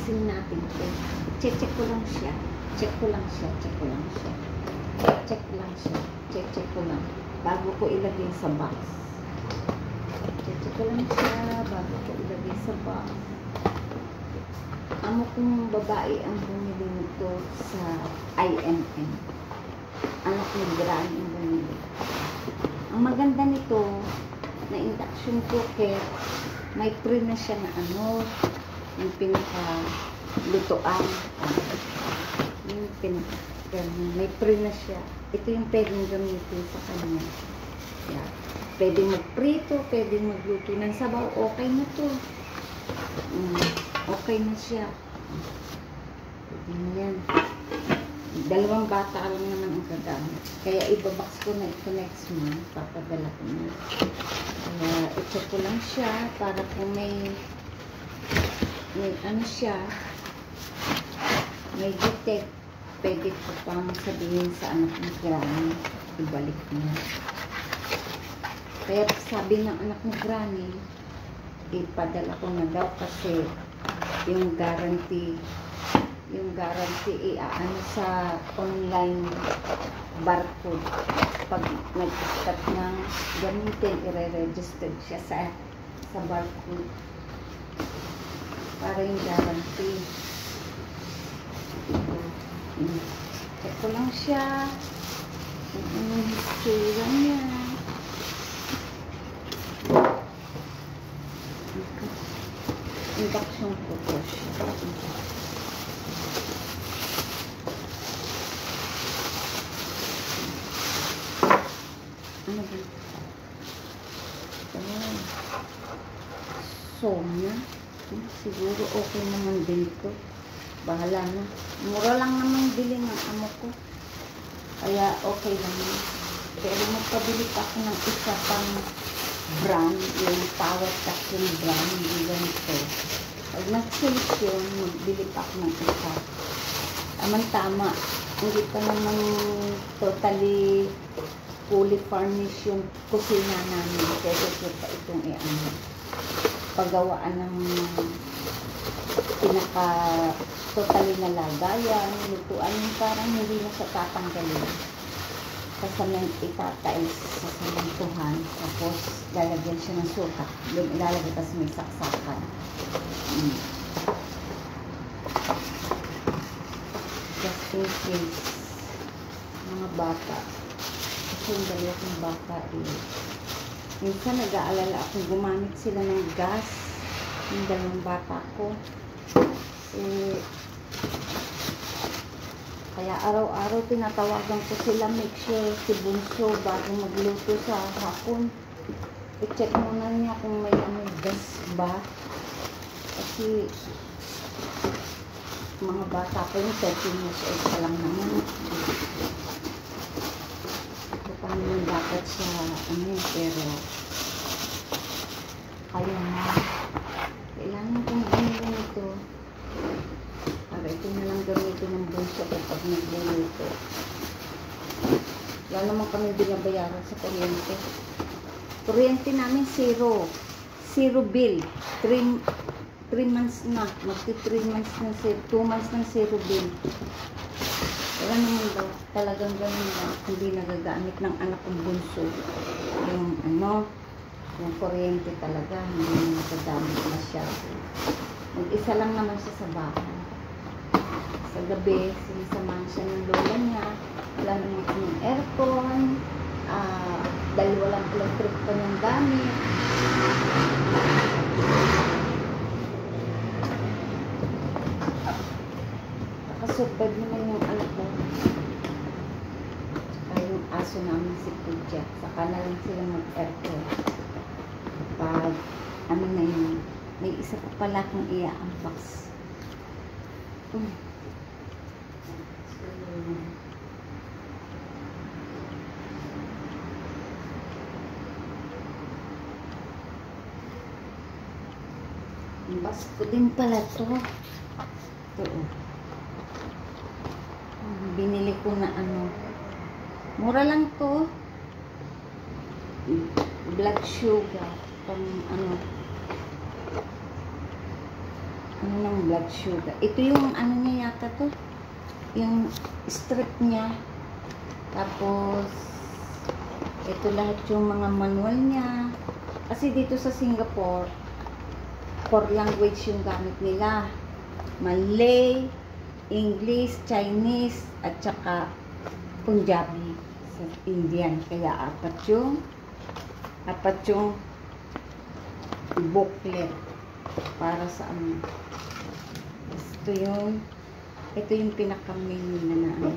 unboxing natin ito. Check ko lang siya. Check ko lang siya. Check ko lang siya. Check lang siya. Check ko lang. Bago ko ilagay sa box. Check ko lang siya. Bago ko ilagay sa box. Amo kong babae ang bumili nito sa IMM. Anak ni Gran ang bumili. Ang maganda nito na induction cooker, may pre na siya na ano, yung pinaka-lutoan. Yung may pre na siya. Ito yung pwedeng gamitin sa kanya. Yeah. Pwedeng magprito, pwedeng magluto ng sabaw. Okay na to. Okay na siya. Yan. 2 bata lang naman ang kagamit. Kaya ibabox ko na ito next month. Papadala ko na. Kaya i-check ko lang siya para kung may ano siya, may detect, pwede ko pang sabihin sa anak ni Granny, ibalik niya. Kaya sabi ng anak ni Granny, ipadala ko na daw kasi yung guarantee iaano sa online barcode. Pag nag-start ng gamitin, i-register siya sa barcode para yung guarantee. Check ko lang siya kung anong history niya. Induction cooker siya. Ano ba? Sonya. Siguro okay naman din ito. Bahala na. Mura lang naman bili ng amo ko. Kaya okay lang yun. Pero magpabili pa ako ng isa pang brand. Yung power pack yung brand. Hindi ganito. Pag nag-sales yun, magbili pa ako ng isa. Tama-tama. Hindi pa naman totally fully furnished yung kusina namin. Kaya pa itong i-ano. Paggawaan ng pinaka-totally na lagayan, lutuan yung parang hindi na siya tatanggalin. Kasamang itatiles sa samantuhan, tapos lalagyan siya ng suka. Doon ilalagay, tapos may saksakan. Just in case, mga bata. Kasi yung dalawa kong bata minsan nag-aalala ako gumamit sila ng gas yung 2 bata ko kaya araw-araw tinatawagan ko sila, make sure si Bunso bago magluto sa hapon i-check muna niya kung may gas ba kasi mga bata ko yung 13 years old pa lang naman naman dapat sa pero kaya na kailangan kong gamitin ito para ito na lang gamitin ng bunso kapag nagluluto. Wala naman kami binabayaran sa kuryente namin zero bill 3 months na magti 3 months na 2 months na zero bill. Wala naman daw, talagang ganun na, hindi nagagamit ng anak kong bunso. Yung yung kuryente talaga, hindi nagagamit masyado. Mag-isa lang naman siya sa bahay. Sa gabi, sinisamahan siya ng lola niya. Wala naman kaming aircon. 2 lang electric pa niyang gamit. Nakasurvive naman yung anak ko. Saka yung aso namin si Pudja. Saka na lang sila mag-aircon. Pag ano na yun, may isa pa pala kung i-unbox. Unbox ko din pala to. Ito binili ko na mura lang to, black sugar pang ano ng blood sugar. Ito yung ano niya yata to. Yung strip niya. Tapos, ito lahat yung mga manual niya. Kasi dito sa Singapore, 4 language yung gamit nila. Malay, English, Chinese, at saka Punjabi sa Indian. Kaya apat yung booklet para sa ano. Ito yung pinaka-main nila na ano.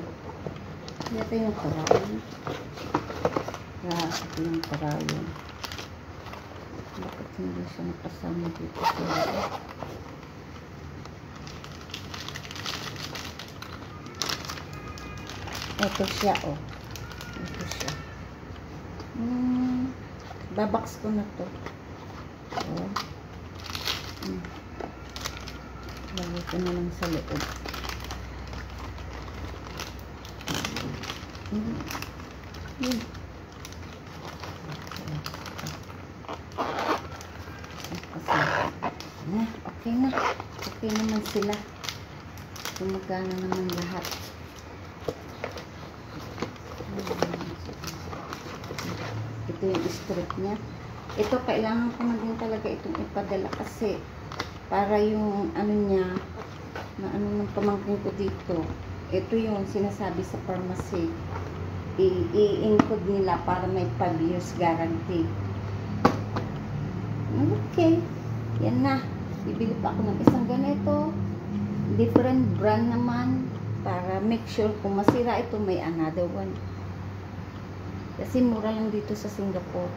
Ito yung karayon. Ito yung karayon. Bakit hindi siya nakasama dito? Ito siya, oh. Ito siya. Babaks ko na to. Oh. Lagay ko na lang sa loob. Okay na. Okay naman sila. Gumagana naman lahat. Ito yung strip niya. Ito, kailangan ko na din talaga itong ipadala kasi para yung ano niya, na ano ng pamangkin ko dito. Ito yung sinasabi sa pharmacy. I-encode nila para may 5 years guarantee. Okay. Yan na. Bibili pa ako ng isang ganito. Different brand naman. Para make sure kung masira ito, may another one. Kasi mura lang dito sa Singapore.